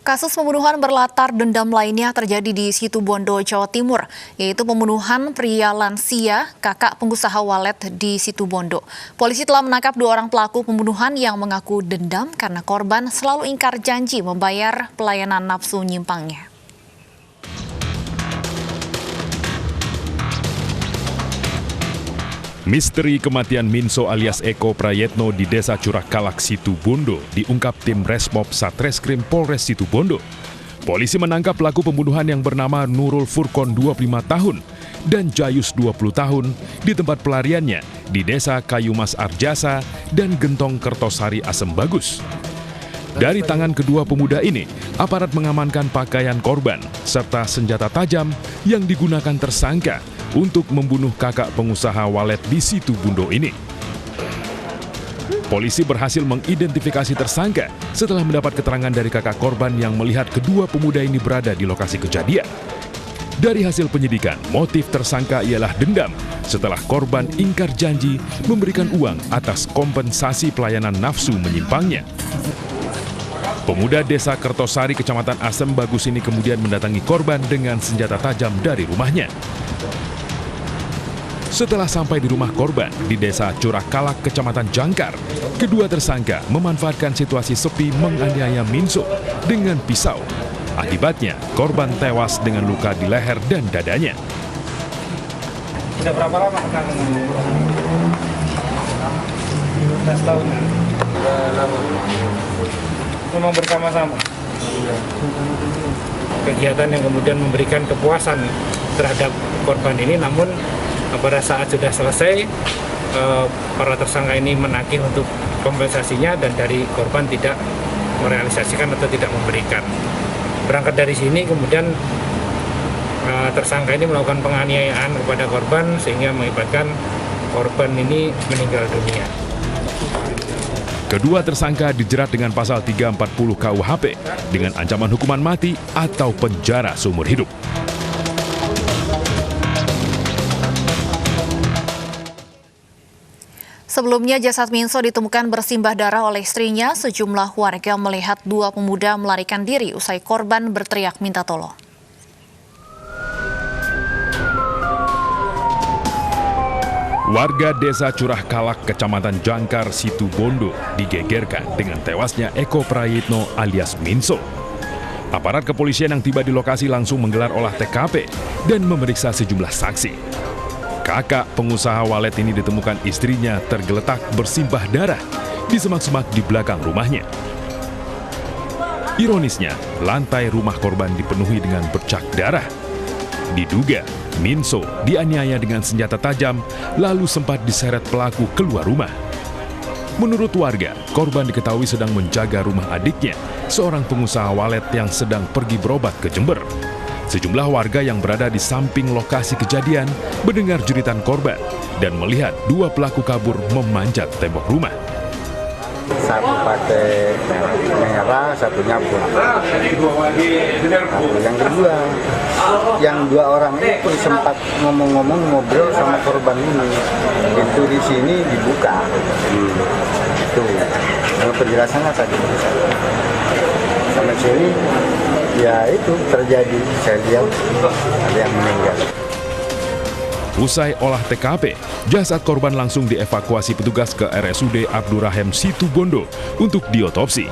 Kasus pembunuhan berlatar dendam lainnya terjadi di Situbondo, Jawa Timur, yaitu pembunuhan pria lansia, kakak pengusaha walet di Situbondo. Polisi telah menangkap 2 orang pelaku pembunuhan yang mengaku dendam karena korban selalu ingkar janji membayar pelayanan nafsu nyimpangnya. Misteri kematian Minso alias Eko Prayetno di Desa Curah Kalak, Situbondo diungkap tim Resmob Satreskrim Polres Situbondo. Polisi menangkap pelaku pembunuhan yang bernama Nurul Furkon 25 tahun dan Jayus 20 tahun di tempat pelariannya di Desa Kayumas Arjasa dan Gentong Kertosari Asem Bagus. Dari tangan kedua pemuda ini, aparat mengamankan pakaian korban serta senjata tajam yang digunakan tersangka untuk membunuh kakak pengusaha walet di Situbondo ini. Polisi berhasil mengidentifikasi tersangka setelah mendapat keterangan dari kakak korban yang melihat kedua pemuda ini berada di lokasi kejadian. Dari hasil penyidikan, motif tersangka ialah dendam setelah korban ingkar janji memberikan uang atas kompensasi pelayanan nafsu menyimpangnya. Pemuda Desa Kertosari, Kecamatan Asem Bagus ini kemudian mendatangi korban dengan senjata tajam dari rumahnya. Setelah sampai di rumah korban di Desa Curah Kalak, Kecamatan Jangkar, kedua tersangka memanfaatkan situasi sepi menganiaya Minso dengan pisau. Akibatnya, korban tewas dengan luka di leher dan dadanya. Sudah berapa lama kenal dengan 15 tahun? Sudah lama. Memang bersama-sama? Kegiatan yang kemudian memberikan kepuasan terhadap korban ini, namun pada saat sudah selesai, para tersangka ini menagih untuk kompensasinya dan dari korban tidak merealisasikan atau tidak memberikan. Berangkat dari sini kemudian tersangka ini melakukan penganiayaan kepada korban sehingga mengakibatkan korban ini meninggal dunia. Kedua tersangka dijerat dengan pasal 340 KUHP dengan ancaman hukuman mati atau penjara seumur hidup. Sebelumnya jasad Minso ditemukan bersimbah darah oleh istrinya. Sejumlah warga melihat 2 pemuda melarikan diri usai korban berteriak minta tolong. Warga Desa Curah Kalak, Kecamatan Jangkar, Situbondo digegerkan dengan tewasnya Eko Prayetno alias Minso. Aparat kepolisian yang tiba di lokasi langsung menggelar olah TKP dan memeriksa sejumlah saksi. Kakak pengusaha walet ini ditemukan istrinya tergeletak bersimbah darah di semak-semak di belakang rumahnya. Ironisnya, lantai rumah korban dipenuhi dengan bercak darah. Diduga, Minso dianiaya dengan senjata tajam lalu sempat diseret pelaku keluar rumah. Menurut warga, korban diketahui sedang menjaga rumah adiknya, seorang pengusaha walet yang sedang pergi berobat ke Jember. Sejumlah warga yang berada di samping lokasi kejadian mendengar jeritan korban dan melihat 2 pelaku kabur memanjat tembok rumah. Satu pakai merah, satunya putih. Yang kedua, yang 2 orang itu sempat ngomong-ngomong ngobrol sama korban ini. Pintu di sini dibuka. Itu. Yang penjelasannya tadi. Sampai sini, ya itu terjadi. Saya lihat ada yang meninggal. Usai olah TKP, jasad korban langsung dievakuasi petugas ke RSUD Abdurrahim Situbondo untuk diotopsi.